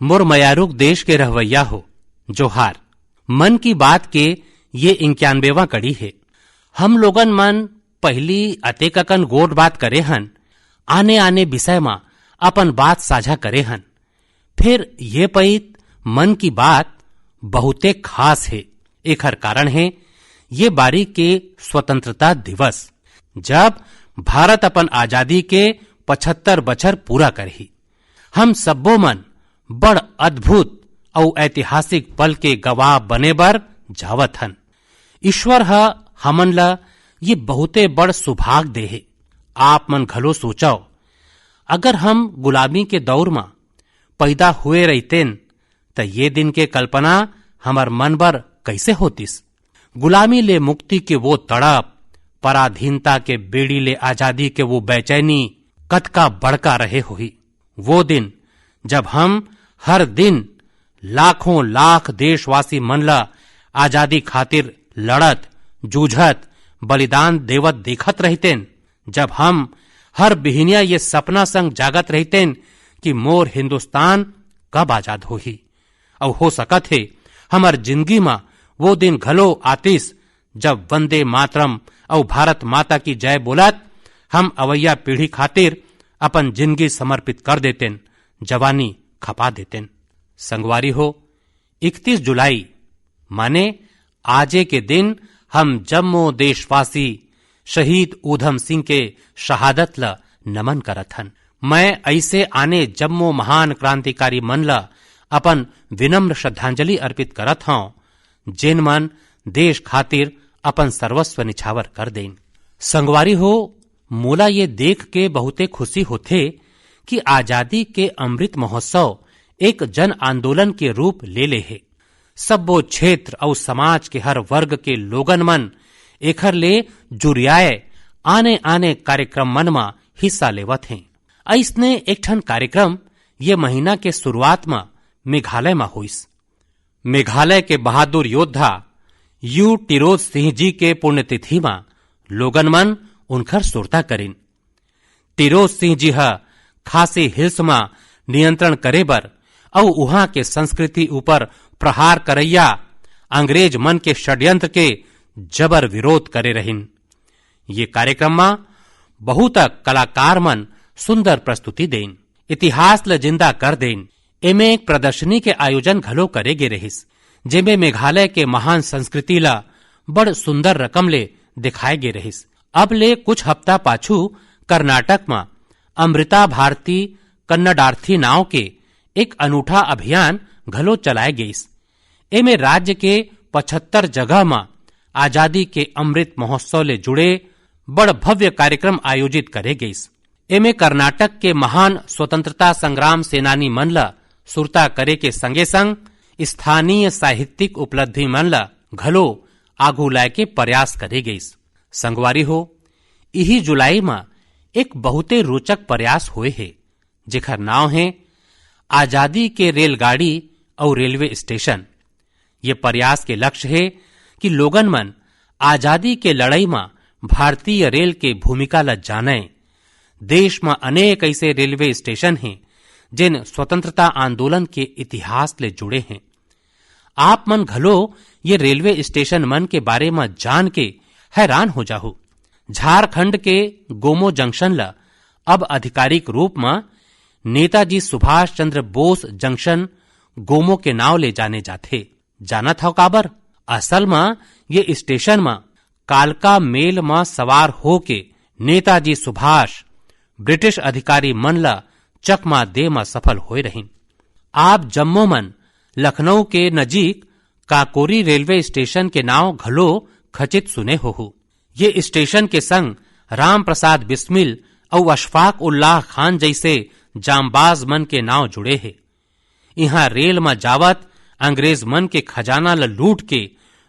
मुरमयारुक देश के रहवैया हो, जोहार। मन की बात के ये 91वां कड़ी है। हम लोगन मन पहली अतेकन गोट बात करे हन, आने आने विषय में अपन बात साझा करे हन। फिर ये पैत मन की बात बहुते खास है। एकर कारण है ये बारी के स्वतंत्रता दिवस, जब भारत अपन आजादी के 75 बछर पूरा करही। हम सब्बो मन बड़ अद्भुत और ऐतिहासिक पल के गवाह बने बर जावत हन। ईश्वर ह हमन ला ये बहुते बड़ सुभाग दे है। आप मन घलो सोचो, अगर हम गुलामी के दौर में पैदा हुए रहतेन त ये दिन के कल्पना हमर मन बर कैसे होतिस। गुलामी ले मुक्ति के वो तड़प, पराधीनता के बेड़ी ले आजादी के वो बेचैनी कतका बड़का रहे होही। वो दिन जब हम हर दिन लाखों लाख देशवासी मन ला आजादी खातिर लड़त, जूझत, बलिदान देवत देखत रहतेन। जब हम हर बिहनिया ये सपना संग जागत रहतेन कि मोर हिंदुस्तान कब आजाद होही। और हो सकत है हमर जिंदगी में वो दिन घलो आतिस जब वंदे मातरम और भारत माता की जय बोलत हम अवैया पीढ़ी खातिर अपन जिंदगी समर्पित कर देतेन, जवानी खपा देतेन। संगवारी हो, 31 जुलाई माने आजे के दिन हम जम्मो देशवासी शहीद ऊधम सिंह के शहादत ला नमन करत हन। मैं ऐसे आने जम्मो महान क्रांतिकारी मन ला अपन विनम्र श्रद्धांजलि अर्पित करत हूं, जिन मन देश खातिर अपन सर्वस्व निछावर कर देन। संगवारी हो, मोला ये देख के बहुते खुशी होथे कि आजादी के अमृत महोत्सव एक जन आंदोलन के रूप ले ले है। सब्बो क्षेत्र और समाज के हर वर्ग के लोगन मन एखर ले जुरियाए आने आने कार्यक्रम मन में हिस्सा लेवत हैं। ऐसने एक ठन कार्यक्रम ये महीना के शुरुआत में मेघालय में हुईस। मेघालय के बहादुर योद्धा यू टिरोज सिंह जी के पुण्यतिथि में लोगन मन उनकर सुरता करिन। टिरोज सिंह जी ह खासी हिल्स में नियंत्रण करे बर और वहां के संस्कृति ऊपर प्रहार करैया अंग्रेज मन के षड्यंत्र के जबर विरोध करे रहिन। ये कार्यक्रम में बहुत कलाकार मन सुंदर प्रस्तुति देन, इतिहास ल जिंदा कर देन। एमे एक प्रदर्शनी के आयोजन घलो करे गे रहिस, जेमे मेघालय के महान संस्कृति ला बड़ सुंदर रकम ले दिखाए गे रहिस। अब ले कुछ हफ्ता पाछू कर्नाटक में अमृता भारती कन्नडार्थी नाव के एक अनूठा अभियान घलो चलाए गईस। एमे राज्य के 75 जगह में आजादी के अमृत महोत्सव ले जुड़े बड़ भव्य कार्यक्रम आयोजित करे गईस। एमे कर्नाटक के महान स्वतंत्रता संग्राम सेनानी मन ला सुरता करे के संगे संग स्थानीय साहित्यिक उपलब्धि मन ला घलो आगू लाए के प्रयास करे गईस। संगवारी हो, यही जुलाई में एक बहुते रोचक प्रयास हुए है, जेकर नाव है आजादी के रेलगाड़ी और रेलवे स्टेशन। ये प्रयास के लक्ष्य है कि लोगन मन आजादी के लड़ाई में भारतीय रेल के भूमिका ला जाने। देश में अनेक ऐसे रेलवे स्टेशन हैं जिन स्वतंत्रता आंदोलन के इतिहास ले जुड़े हैं। आप मन घलो ये रेलवे स्टेशन मन के बारे में जान के हैरान हो जाओ। झारखंड के गोमो जंक्शन ला अब आधिकारिक रूप में नेताजी सुभाष चंद्र बोस जंक्शन गोमो के नाव ले जाने जाते। जाना था काबर? असल में ये स्टेशन में कालका मेल में सवार हो के नेताजी सुभाष ब्रिटिश अधिकारी मन ला चकमा दे में सफल होए रहीन। आप जम्मू मन लखनऊ के नजीक काकोरी रेलवे स्टेशन के नाव घलो खचित सुने हो। ये स्टेशन के संग राम प्रसाद बिस्मिल और अशफाक उल्लाह खान जैसे जांबाज मन के नाव जुड़े हैं। यहाँ रेल में जावत अंग्रेज मन के खजाना ला लूट के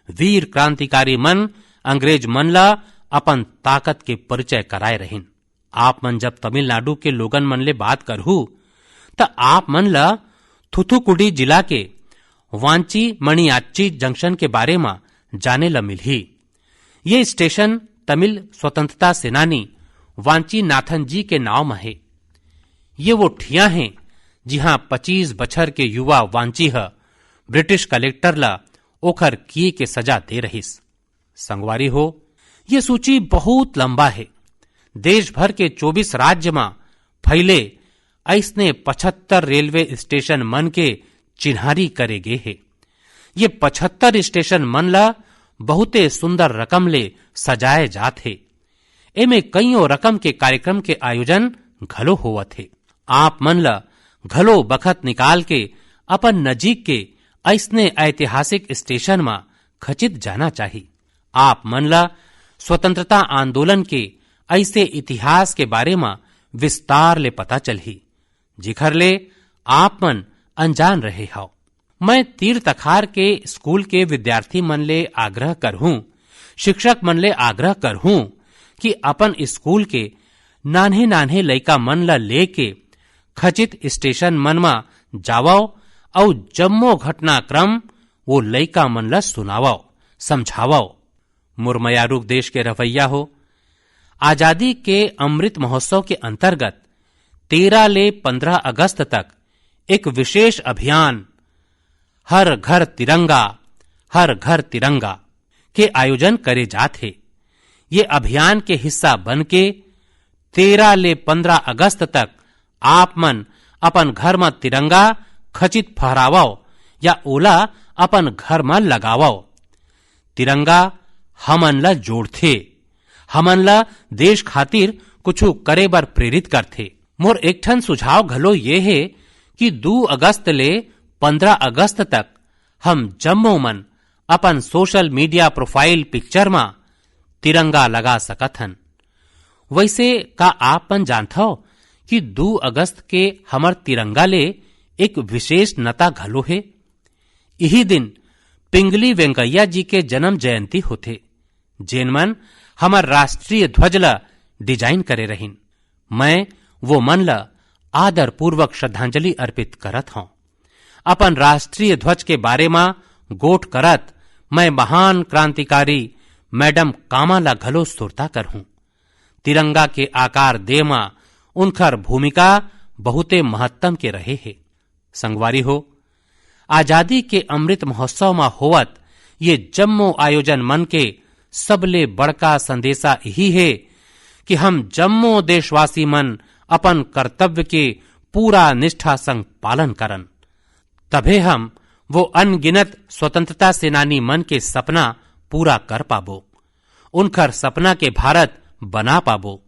वीर क्रांतिकारी मन अंग्रेज मन ला अपन ताकत के परिचय कराए रहीन। आप मन जब तमिलनाडु के लोगन मन ले बात करहू त आप मन ला थुथुकुडी जिला के वांची मणियाच्ची जंक्शन के बारे में जाने ला मिलही। ये स्टेशन तमिल स्वतंत्रता सेनानी वांची नाथन जी के नाव में है। ये वो ठिया हैं जी हां 25 बछर के युवा वांची ह ब्रिटिश कलेक्टर ला ओखर किए के सजा दे रहिस। संगवारी हो, ये सूची बहुत लंबा है। देश भर के 24 राज्य में फैले ऐसने 75 रेलवे स्टेशन मन के चिन्हारी करे गे है। ये 75 स्टेशन मन ला बहुते सुंदर रकम ले सजाए जात है। एमे कईयों रकम के कार्यक्रम के आयोजन घलो होवत है। आप मन ला घलो बखत निकाल के अपन नजीक के ऐसने ऐतिहासिक स्टेशन में खचित जाना चाहिए। आप मन ला स्वतंत्रता आंदोलन के ऐसे इतिहास के बारे में विस्तार ले पता चलही जिखर ले आप मन अनजान रहे हो। मैं तीर्थ अखार के स्कूल के विद्यार्थी मन ले आग्रह करहूं, शिक्षक मन ले आग्रह करहूं कि अपन स्कूल के नान्हे नान्हे लइका मन ला लेके खचित स्टेशन मन में जावाओ और जम्मो घटनाक्रम वो लइका मन ला सुनावाओ, समझावाओ। मुरमयारूक देश के रवैया हो। आजादी के अमृत महोत्सव के अंतर्गत 13 ले 15 अगस्त तक एक विशेष अभियान हर घर तिरंगा के आयोजन करे जाते। ये अभियान के हिस्सा बन के 13 ले 15 अगस्त तक आप मन अपन घर में तिरंगा खचित फहरावाओ या ओला अपन घर में लगावाओ। तिरंगा हमन ला जोड़थे, हमन ला देश खातिर कुछ करे बर प्रेरित करथे। मोर एक ठन सुझाव घलो ये है कि 2 अगस्त ले 15 अगस्त तक हम जम्मो मन अपन सोशल मीडिया प्रोफाइल पिक्चर में तिरंगा लगा सकत हन। वैसे का आप मन जानत हो कि 2 अगस्त के हमर तिरंगा ले एक विशेष नता घलो है। यही दिन पिंगली वेंकैया जी के जन्म जयंती होथे, जेन मन हमर राष्ट्रीय ध्वज ला डिजाइन करे रहिन। मैं वो मन ला आदर पूर्वक श्रद्धांजलि अर्पित करत हूं। अपन राष्ट्रीय ध्वज के बारे में गोठ करत मैं महान क्रांतिकारी मैडम कामा ला घलो सुरता करहूं। तिरंगा के आकार दे में उनकर भूमिका बहुते महत्तम के रहे है। संगवारी हो, आजादी के अमृत महोत्सव में होवत ये जम्मो आयोजन मन के सबले बड़का संदेशा यही है कि हम जम्मो देशवासी मन अपन कर्तव्य के पूरा निष्ठा संग पालन करन, तभे हम वो अनगिनत स्वतंत्रता सेनानी मन के सपना पूरा कर पाबो, उनकर सपना के भारत बना पाबो।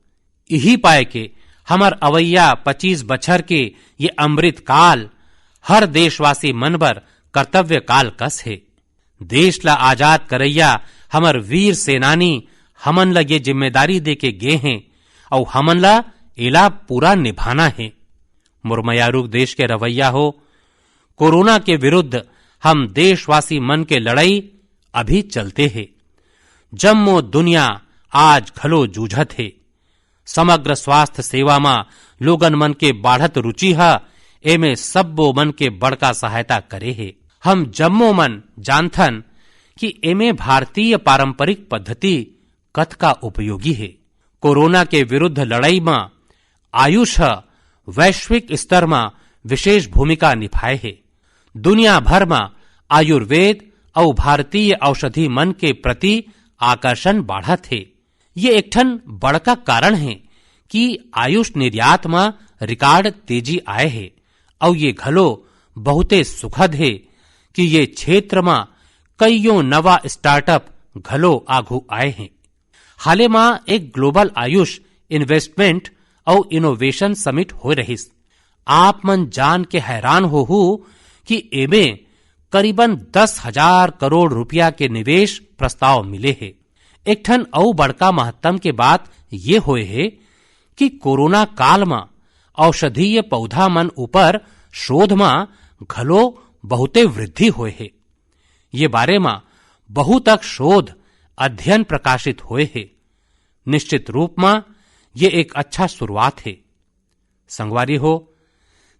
यही पाए के हमर अवैया 25 बछर के ये अमृत काल हर देशवासी मन बर कर्तव्य काल कस है। देश ला आजाद करैया हमर वीर सेनानी हमन ला ये जिम्मेदारी दे के गे हैं और हमन ला एला पूरा निभाना है। मुरमयारूक देश के रवैया हो, कोरोना के विरुद्ध हम देशवासी मन के लड़ाई अभी चलते हैं। जम्मो दुनिया आज घलो जूझत है। समग्र स्वास्थ्य सेवा में लोगन मन के बाढ़त रुचि है, एमे सबो मन के बड़का सहायता करे है। हम जम्मो मन जानथन कि एमे भारतीय पारंपरिक पद्धति कतका उपयोगी है। कोरोना के विरुद्ध लड़ाई में आयुष वैश्विक स्तर में विशेष भूमिका निभाए है। दुनिया भर में आयुर्वेद और भारतीय औषधि मन के प्रति आकर्षण बढ़त है। ये एक ठन बड़का कारण है कि आयुष निर्यात में रिकॉर्ड तेजी आए है और ये घलो बहुते सुखद है कि ये क्षेत्र में कईयों नवा स्टार्टअप घलो आगू आए हैं। हाले में एक ग्लोबल आयुष इन्वेस्टमेंट और इनोवेशन समिट हो रहीस। आप मन जान के हैरान हो कि एमे करीबन 10,000 करोड़ रुपया के निवेश प्रस्ताव मिले हैं। एक ठन और बड़का महत्तम के बात ये होए है कि कोरोना काल में औषधीय पौधा मन ऊपर शोध में घलो बहुते वृद्धि होए है। ये बारे में बहुतक शोध अध्ययन प्रकाशित हुए है। निश्चित रूप में ये एक अच्छा शुरुआत है। संगवारी हो,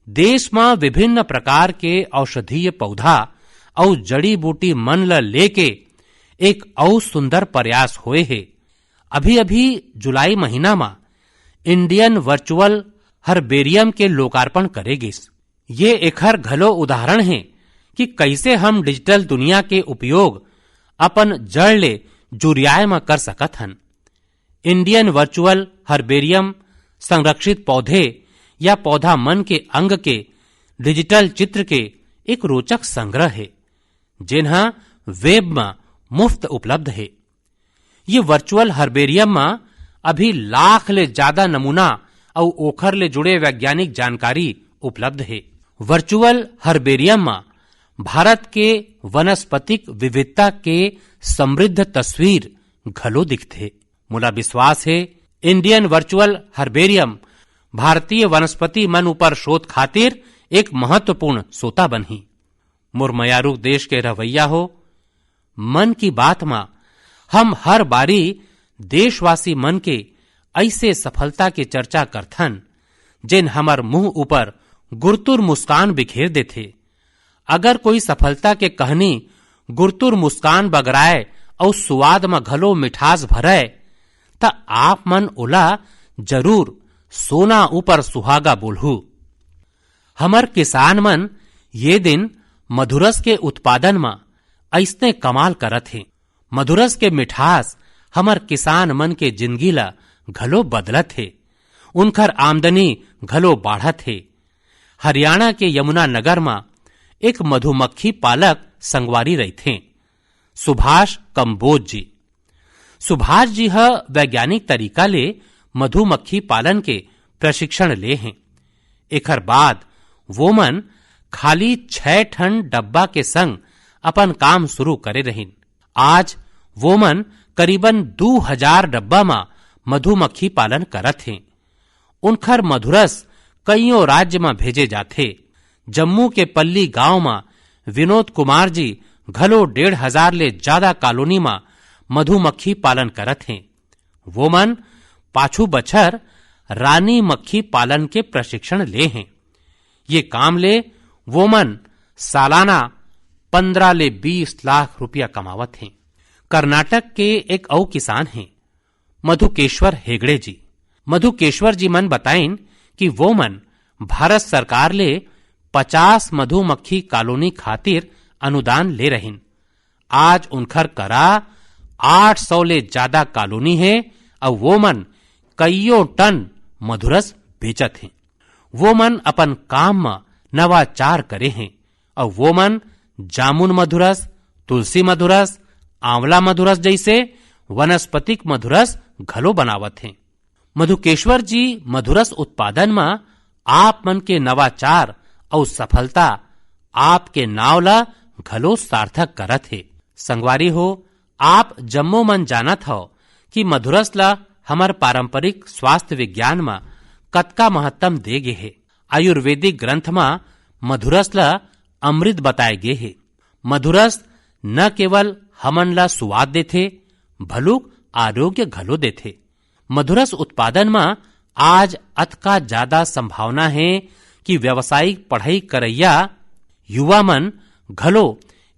देश में विभिन्न प्रकार के औषधीय पौधा और जड़ी बूटी मन ल लेके एक और सुंदर प्रयास हुए है। अभी अभी जुलाई महीना में इंडियन वर्चुअल हर्बेरियम के लोकार्पण करेगिस। ये एखर घलो उदाहरण है कि कैसे हम डिजिटल दुनिया के उपयोग अपन जड़ ले जुरियाय में कर सकत हन। इंडियन वर्चुअल हर्बेरियम संरक्षित पौधे या पौधा मन के अंग के डिजिटल चित्र के एक रोचक संग्रह है, जिन्हा वेब में मुफ्त उपलब्ध है। ये वर्चुअल हर्बेरियम में अभी लाख ले ज्यादा नमूना और ओखर ले जुड़े वैज्ञानिक जानकारी उपलब्ध है। वर्चुअल हर्बेरियम में भारत के वनस्पतिक विविधता के समृद्ध तस्वीर घलो दिखथे। मोला विश्वास है इंडियन वर्चुअल हर्बेरियम भारतीय वनस्पति मन ऊपर शोध खातिर एक महत्वपूर्ण सोता बनही। मुरमयारू देश के रवैया हो, मन की बात में हम हर बारी देशवासी मन के ऐसे सफलता के चर्चा करथन जिन हमर मुंह ऊपर गुरतुर मुस्कान बिखेर देथे। अगर कोई सफलता के कहानी गुरतुर मुस्कान बगराए और स्वाद में घलो मिठास भरे त आप मन ओला जरूर सोना ऊपर सुहागा बोलहू। हमर किसान मन ये दिन मधुरस के उत्पादन में ऐसने कमाल करत हे। मधुरस के मिठास हमर किसान मन के जिंदगी ला घलो बदलत हे, उनकर आमदनी घलो बाढ़त हे। हरियाणा के यमुना नगर में एक मधुमक्खी पालक संगवारी रहथे, सुभाष कंबोज जी। सुभाष जी ह वैज्ञानिक तरीका ले मधुमक्खी पालन के प्रशिक्षण ले हैं। एकर बाद वो मन खाली 6 टन डब्बा के संग अपन काम शुरू करे रहिन। आज वो मन करीबन 2000 डब्बा में मधुमक्खी पालन करत हैं। उनकर मधुरस कईयों राज्य में भेजे जाते। जम्मू के पल्ली गांव में विनोद कुमार जी घलो 1500 ले ज्यादा कॉलोनी में मधुमक्खी पालन करत हैं। वो मन पाछू बछर रानी मक्खी पालन के प्रशिक्षण ले हैं। ये काम ले वो मन सालाना 15 ले 20 लाख रुपया कमावत हैं। कर्नाटक के एक और किसान हैं मधुकेश्वर हेगड़े जी। मधुकेश्वर जी मन बताइन कि वो मन भारत सरकार ले 50 मधुमक्खी कॉलोनी खातिर अनुदान ले रहिन। आज उनकर करा 800 ले ज्यादा कॉलोनी है और वो मन कईयों टन मधुरस बेचत हैं। वो मन अपन काम में नवाचार करे हैं और वो मन जामुन मधुरस, तुलसी मधुरस, आंवला मधुरस जैसे वनस्पतिक मधुरस घलो बनावत हैं। मधुकेश्वर जी मधुरस उत्पादन में आप मन के नवाचार और सफलता आपके नाव ला घलो सार्थक करत है। संगवारी हो, आप जम्मो मन जानत हो कि मधुरस ला हमार पारंपरिक स्वास्थ्य विज्ञान में कतका महत्तम दे गे है। आयुर्वेदिक ग्रंथ में मधुरस ला अमृत बताए गे है। मधुरस न केवल हमन ला स्वाद देथे, भलुक आरोग्य घलो देथे। मधुरस उत्पादन में आज अतका ज्यादा संभावना है कि व्यावसायिक पढ़ाई करैया युवा मन घलो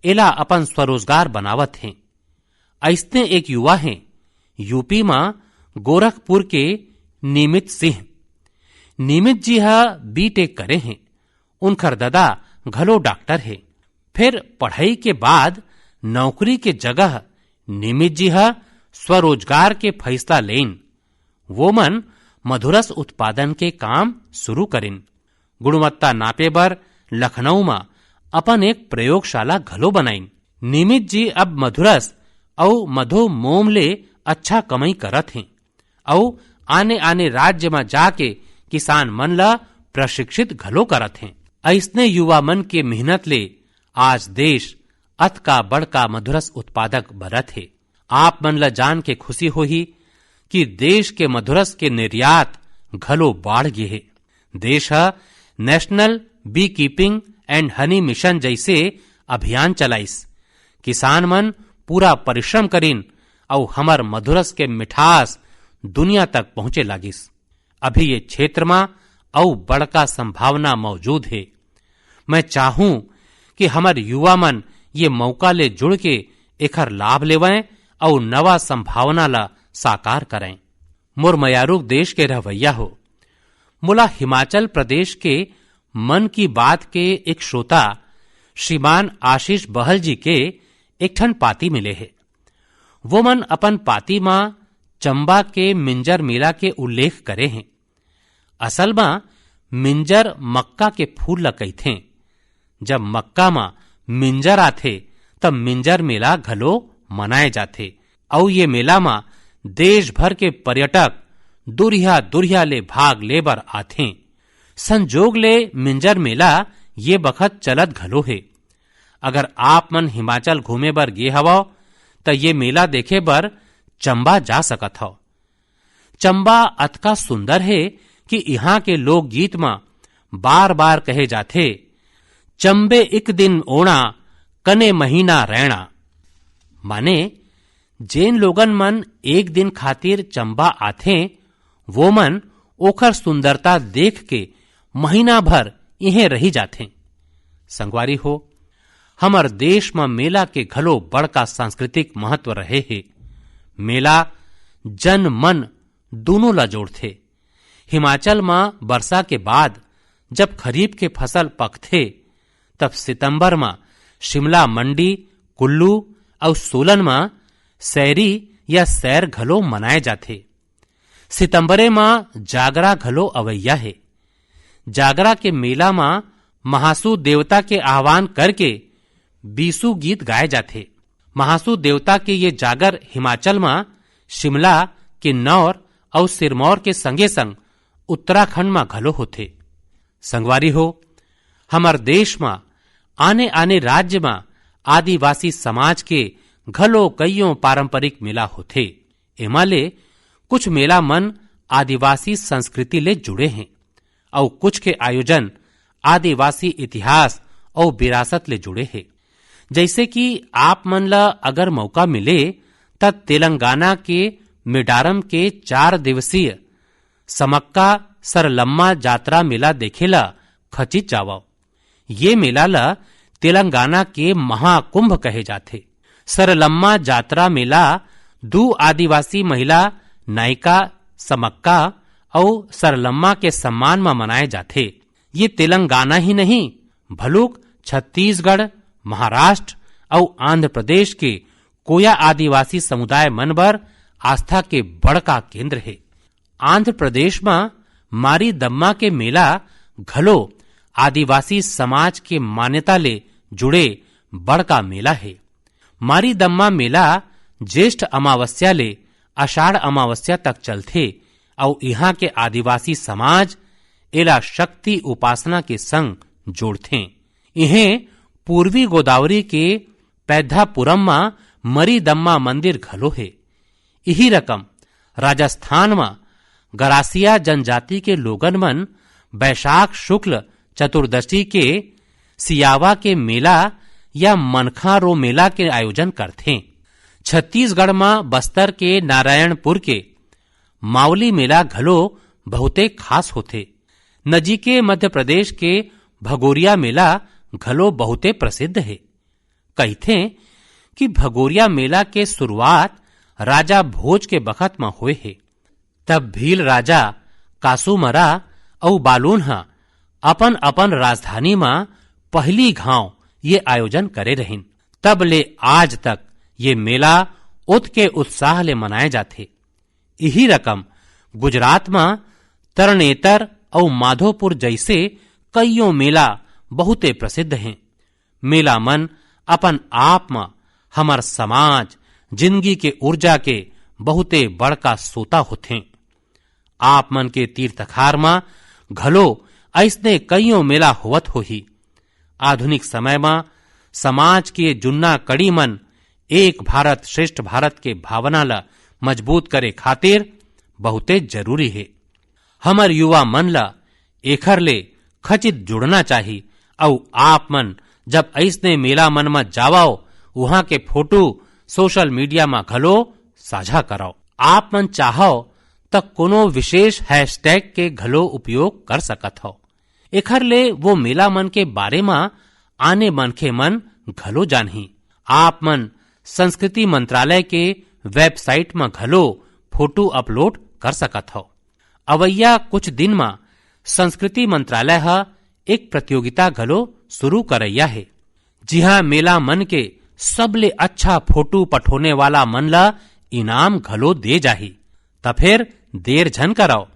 एला अपन स्वरोजगार बनावत हैं। ऐसने एक युवा हैं यूपी में गोरखपुर के निमित सिंह। निमित जी हा बीटेक करे हैं। उनकर दादा घलो डॉक्टर है। फिर पढ़ाई के बाद नौकरी के जगह निमित जी हा स्वरोजगार के फैसला लेन। वो मन मधुरस उत्पादन के काम शुरू करें। गुणवत्ता नापे बर लखनऊ में अपन एक प्रयोगशाला घलो बनाइन। निमित जी अब मधुरस और मधु मोम ले अच्छा कमाई करत हैं और आने आने राज्य में जाके किसान मन ला प्रशिक्षित घलो करत हैं। ऐसने युवा मन के मेहनत ले आज देश अतका बड़का मधुरस उत्पादक बनत है। आप मन ला जान के खुशी होही कि देश के मधुरस के निर्यात घलो बाढ़ गे है। देश हा national bee keeping and honey mission जैसे अभियान चलाइस। किसान मन पूरा परिश्रम करीन और हमर मधुरस के मिठास दुनिया तक पहुंचे लागिस। अभी ये क्षेत्र में और बड़का संभावना मौजूद है। मैं चाहूं कि हमार युवा मन ये मौका ले जुड़ के एकर लाभ लेवें और नवा संभावना ला साकार करें। मुरमयारू देश के रहवैया हो, मुला हिमाचल प्रदेश के मन की बात के एक श्रोता श्रीमान आशीष बहल जी के एक ठन पाती मिले है। वो मन अपन पाती मां चंबा के मिंजर मेला के उल्लेख करे हैं। असल में मिंजर मक्का के फूल ल कहिथे। जब मक्का मां मिंजर आथे तब मिंजर मेला घलो मनाए जाथे और ये मेला मां देश भर के पर्यटक दुरिया दुरिया ले भाग लेबर आथे। संजोग ले मिंजर मेला ये बखत चलत घलो है। अगर आप मन हिमाचल घूमे बर गे हवो तो ये मेला देखे बर चंबा जा सकत हो। चंबा अतका सुंदर है कि यहाँ के लोकगीत में बार बार कहे जाथे, चंबे एक दिन ओणा कने महीना रहना। माने जेन लोगन मन एक दिन खातिर चंबा आथे वो मन ओखर सुंदरता देख के महीना भर इहें रही जाथे। संगवारी हो, हमर देश में मेला के घलो बड़का सांस्कृतिक महत्व रहे है। मेला जन मन दोनों ला जोड़थे। हिमाचल में वर्षा के बाद जब खरीफ के फसल पकथे तब सितंबर में शिमला मंडी, कुल्लू और सोलन में सैरी या सैर घलो मनाए जाथे। सितंबरे में जागरा घलो अवैया है। जागरा के मेला में महासू देवता के आह्वान करके बीसू गीत गाए जाथे। महासू देवता के ये जागर हिमाचल में शिमला, किन्नौर और सिरमौर के संगे संग उत्तराखंड में घलो होथे। संगवारी हो, हमर देश में आने आने राज्य में आदिवासी समाज के घलो कईयों पारंपरिक मेला होथे। एमा ले कुछ मेला मन आदिवासी संस्कृति ले जुड़े हैं और कुछ के आयोजन आदिवासी इतिहास और विरासत ले जुड़े हैं। जैसे कि आप मन ला अगर मौका मिले तब तेलंगाना के मिडारम के 4 दिवसीय समक्का सरलम्मा जात्रा मेला देखेला खचित जावो। ये मेला ला तेलंगाना के महाकुंभ कहे जाथे। सरलम्मा जात्रा मेला 2 आदिवासी महिला नायिका समक्का और सरलम्मा के सम्मान में मनाए जाथे। ये तेलंगाना ही नहीं भलुक छत्तीसगढ़, महाराष्ट्र और आंध्र प्रदेश के कोया आदिवासी समुदाय मन बर आस्था के बड़का केंद्र है। आंध्र प्रदेश में मारी दम्मा के मेला घलो आदिवासी समाज के मान्यता ले जुड़े बड़का मेला है। मारी दम्मा मेला ज्येष्ठ अमावस्या ले आषाढ़ अमावस्या तक चलथे और यहाँ के आदिवासी समाज एला शक्ति उपासना के संग जोड़थे। इन्हें पूर्वी गोदावरी के पैधापुरम में मरी दम्मा मंदिर घलो है। यही रकम राजस्थान में गरासिया जनजाति के लोगन मन बैशाख शुक्ल चतुर्दशी के सियावा के मेला या मनखा रो मेला के आयोजन करथे। छत्तीसगढ़ में बस्तर के नारायणपुर के मावली मेला घलो बहुते खास होथे। नजीके मध्य प्रदेश के भगोरिया मेला घलो बहुते प्रसिद्ध है। कहते कि भगोरिया मेला के शुरुआत राजा भोज के बखत में हुए है। तब भील राजा कासूमरा और बालूनहा अपन अपन राजधानी में पहली घाव ये आयोजन करे रहिन। तब ले आज तक ये मेला उत के उत्साह ले मनाए जाथे। यही रकम गुजरात में तरनेतर और माधोपुर जैसे कईयों मेला बहुते प्रसिद्ध हैं। मेला मन अपन आप में हमर समाज जिंदगी के ऊर्जा के बहुते बड़का सोता होथे। आप मन के तीर्थखार में घलो ऐसने कईयों मेला होवत होही। आधुनिक समय में समाज के जुन्ना कड़ी मन एक भारत श्रेष्ठ भारत के भावना ला मजबूत करे खातिर बहुते जरूरी है। हमर युवा मन ला एखर ले खचित जुड़ना चाहिए और आप मन जब ऐसने मेला मन में जावाओ वहां के फोटो सोशल मीडिया में घलो साझा कराओ। आप मन चाहो तक कोनो विशेष हैशटैग के घलो उपयोग कर सकत हो। एखर ले वो मेला मन के बारे में आने मनखे मन घलो जानही। आप मन संस्कृति मंत्रालय के वेबसाइट में घलो फोटो अपलोड कर सकत हो। अवैया कुछ दिन में संस्कृति मंत्रालय एक प्रतियोगिता घलो शुरू करैया है। जी हाँ, मेला मन के सबले अच्छा फोटो पठोने वाला मन ला इनाम घलो दे जाही। त फिर देर झन कराओ,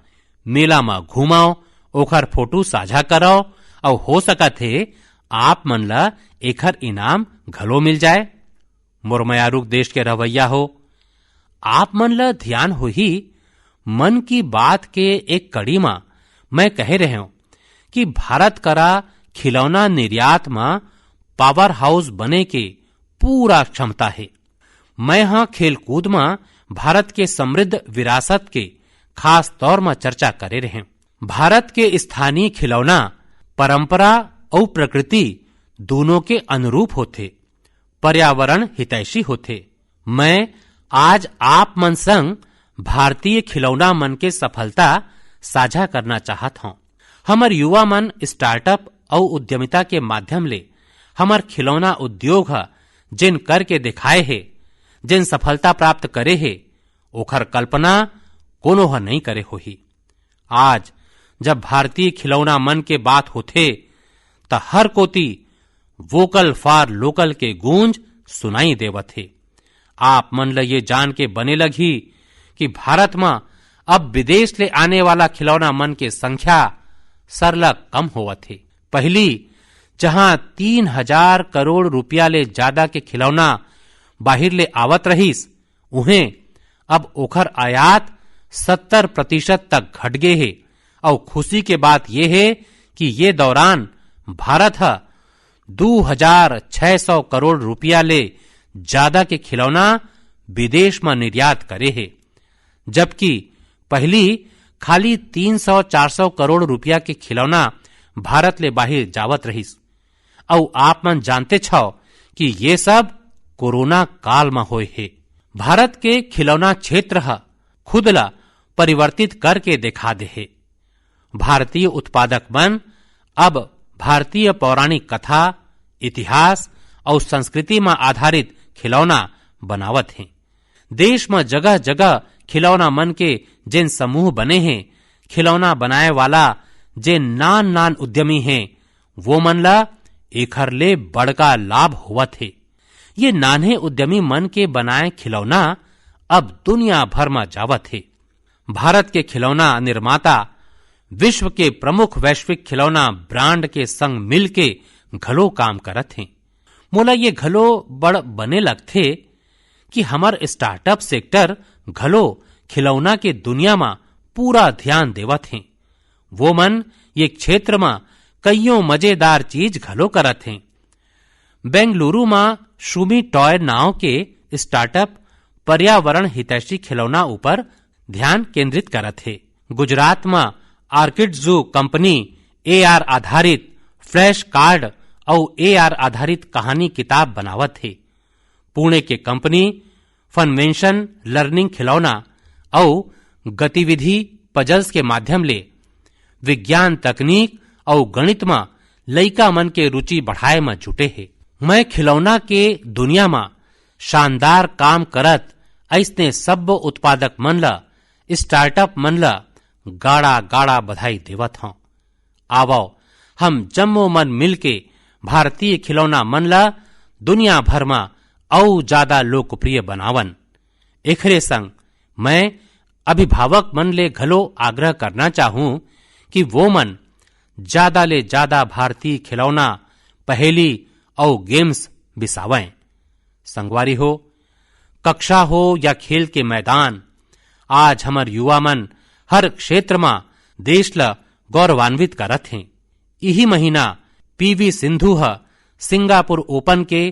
मेला में घुमाओ, ओखर फोटो साझा कराओ और हो सकत है आप मन ला एखर इनाम घलो मिल जाए। मुरमयारुक देश के रवैया हो, आप मन ला ध्यान हो ही मन की बात के एक कड़ी में मैं कह रहे हूं कि भारत करा खिलौना निर्यात में पावर हाउस बने के पूरा क्षमता है। मैं यहाँ खेलकूद में भारत के समृद्ध विरासत के खास तौर में चर्चा करे रहे। भारत के स्थानीय खिलौना परंपरा और प्रकृति दोनों के अनुरूप होते, पर्यावरण हितैषी होते। मैं आज आप मन संग भारतीय खिलौना मन के सफलता साझा करना चाहत हूं। हमर युवा मन स्टार्टअप और उद्यमिता के माध्यम ले हमर खिलौना उद्योग है जिन करके दिखाए है, जिन सफलता प्राप्त करे है, ओखर कल्पना कोनो ह नहीं करे होही। आज जब भारतीय खिलौना मन के बात होथे त हर कोती वोकल फॉर लोकल के गूंज सुनाई देवत है। आप मन ल ये जान के बने लगी कि भारत में अब विदेश ले आने वाला खिलौना मन के संख्या सरलग कम होवत है। पहली जहां 3000 करोड़ रुपया ले ज्यादा के खिलौना बाहिर ले आवत रहीस, उन्हें अब ओखर आयात 70% तक घट गए है। और खुशी के बात यह है कि ये दौरान भारत 2600 करोड़ रुपया ले ज्यादा के खिलौना विदेश में निर्यात करे है, जबकि पहली खाली 300-400 करोड़ रुपया के खिलौना भारत ले बाहर जावत रहीस। और आप मन जानते छो कि ये सब कोरोना काल में होए है। भारत के खिलौना क्षेत्र खुद ला परिवर्तित करके दिखा दे है। भारतीय उत्पादक मन अब भारतीय पौराणिक कथा, इतिहास और संस्कृति में आधारित खिलौना बनावत हैं। देश में जगह जगह खिलौना मन के जिन समूह बने हैं, खिलौना बनाए वाला जिन नान नान उद्यमी हैं, वो मन ला एखर ले बड़का लाभ हुआ थे। ये नान्हे उद्यमी मन के बनाए खिलौना अब दुनिया भर में जावत है। भारत के खिलौना निर्माता विश्व के प्रमुख वैश्विक खिलौना ब्रांड के संग मिल के घलो काम करत हैं। मोला ये घलो बड़ बने लगथे कि हमार स्टार्टअप सेक्टर घलो खिलौना के दुनिया में पूरा ध्यान देवत हैं। वो मन ये क्षेत्र में कईयों मजेदार चीज घलो करत हैं। बेंगलुरु में शूमी टॉय नाव के स्टार्टअप पर्यावरण हितैषी खिलौना ऊपर ध्यान केंद्रित करत है। गुजरात में आर्किड जू कंपनी AR आधारित फ्लैश कार्ड और AR आधारित कहानी किताब बनावत है। पुणे के कंपनी फनवेंशन लर्निंग खिलौना और गतिविधि पजल्स के माध्यम ले विज्ञान तकनीक और गणित में लइका मन के रुचि बढ़ाए में जुटे है। मैं खिलौना के दुनिया में शानदार काम करत ऐसने सब उत्पादक मन ला, स्टार्टअप मन ला गाड़ा गाड़ा बधाई देवत हूं। आवो हम जम्मो मन मिलके भारतीय खिलौना मन ला दुनिया भर में और ज्यादा लोकप्रिय बनावन। एखरे संग मैं अभिभावक मन ले घलो आग्रह करना चाहूं कि वो मन ज्यादा ले ज्यादा भारतीय खिलौना, पहेली और गेम्स बिसावें। संगवारी हो, कक्षा हो या खेल के मैदान, आज हमार युवा मन हर क्षेत्र में देश ला गौरवान्वित करत हैं। यही महीना PV सिंधु सिंगापुर ओपन के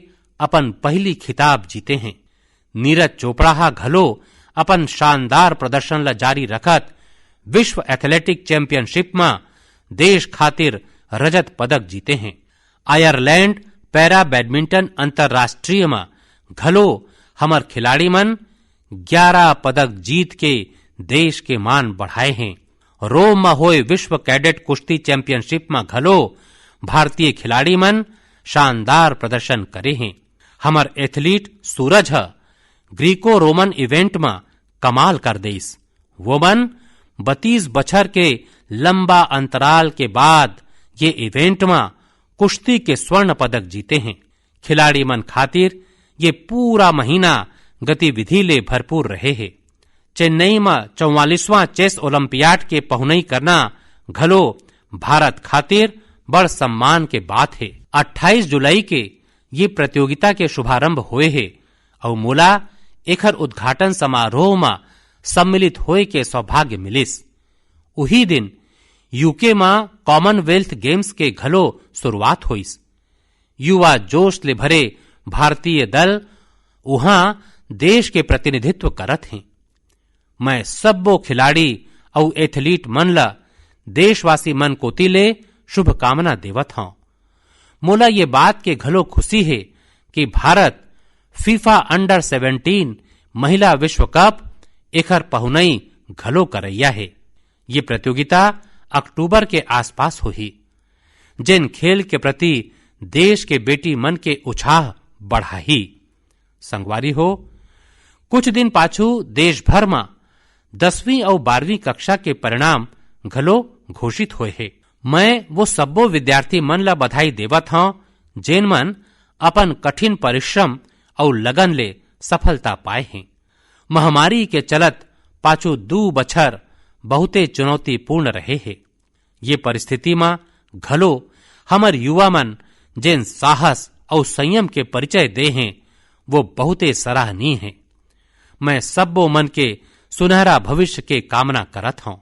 अपन पहली खिताब जीते हैं। नीरज चोपड़ा घलो अपन शानदार प्रदर्शन ला जारी रखत विश्व एथलेटिक चैंपियनशिप में देश खातिर रजत पदक जीते हैं। आयरलैंड पैरा बैडमिंटन अंतर्राष्ट्रीय में घलो हमर खिलाड़ी मन 11 पदक जीत के देश के मान बढ़ाए हैं। रोम में हुए विश्व कैडेट कुश्ती चैंपियनशिप में घलो भारतीय खिलाड़ी मन शानदार प्रदर्शन करे हैं। हमर एथलीट सूरज ग्रीको रोमन इवेंट में कमाल कर देस। वो मन 32 बछर के लंबा अंतराल के बाद ये इवेंट में कुश्ती के स्वर्ण पदक जीते हैं। खिलाड़ी मन खातिर ये पूरा महीना गतिविधि ले भरपूर रहे हैं। चेन्नई में 44वां चेस ओलंपियाड के पहुनई करना घलो भारत खातिर बड़ सम्मान के बात है। 28 जुलाई के ये प्रतियोगिता के शुभारंभ हुए है और मोला एखर उद्घाटन समारोह में सम्मिलित होए के सौभाग्य मिलिस। उही दिन यूके में कॉमनवेल्थ गेम्स के घलो शुरुआत हुईस। युवा जोश ले भरे भारतीय दल वहां देश के प्रतिनिधित्व करत हैं। मैं सब्बो खिलाड़ी और एथलीट मन ला देशवासी मन कोती ले शुभकामना देवत हूं। मोला ये बात के घलो खुशी है कि भारत फीफा अंडर 17 महिला विश्व कप एखर पहुनई घलो करैया है। ये प्रतियोगिता अक्टूबर के आसपास हुई। जिन खेल के प्रति देश के बेटी मन के उत्साह बढ़ाही। संगवारी हो, कुछ दिन पाछू देश भर में 10वीं और 12वीं कक्षा के परिणाम घलो घोषित हुए है। मैं वो सब्बो विद्यार्थी मन ला बधाई देवत हूं जेन मन अपन कठिन परिश्रम और लगन ले सफलता पाए हैं। महामारी के चलत पाछू 2 बछर बहुते चुनौतीपूर्ण रहे हैं। ये परिस्थिति में घलो हमर युवा मन जेन साहस और संयम के परिचय दे हैं वो बहुते सराहनीय हैं। मैं सब्बो मन के सुनहरा भविष्य के कामना करत हूं।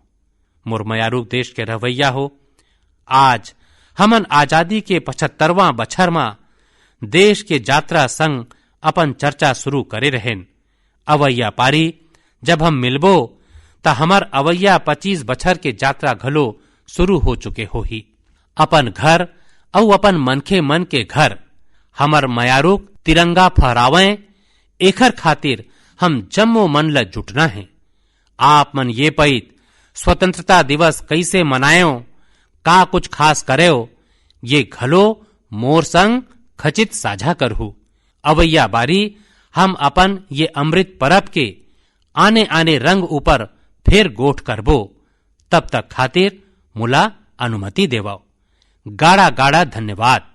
मुरमयारू देश के रवैया हो, आज हमन आजादी के 75वां बछर में देश के यात्रा संग अपन चर्चा शुरू करे रहेन। अवैया पारी जब हम मिलबो ता हमर अवैया 25 बछर के यात्रा घलो शुरू हो चुके होही। अपन घर और अपन मनखे मन के घर हमर मयारुक तिरंगा फहरावें, एखर खातिर हम जम्मो मन ल जुटना है। आप मन ये पैत स्वतंत्रता दिवस कैसे मनायो, का कुछ खास करेओ, ये घलो मोर संग खचित साझा करहु। अवैया बारी हम अपन ये अमृत परब के आने आने रंग ऊपर फिर गोठ करबो। तब तक खातिर मुला अनुमति देवाओ। गाड़ा गाड़ा धन्यवाद।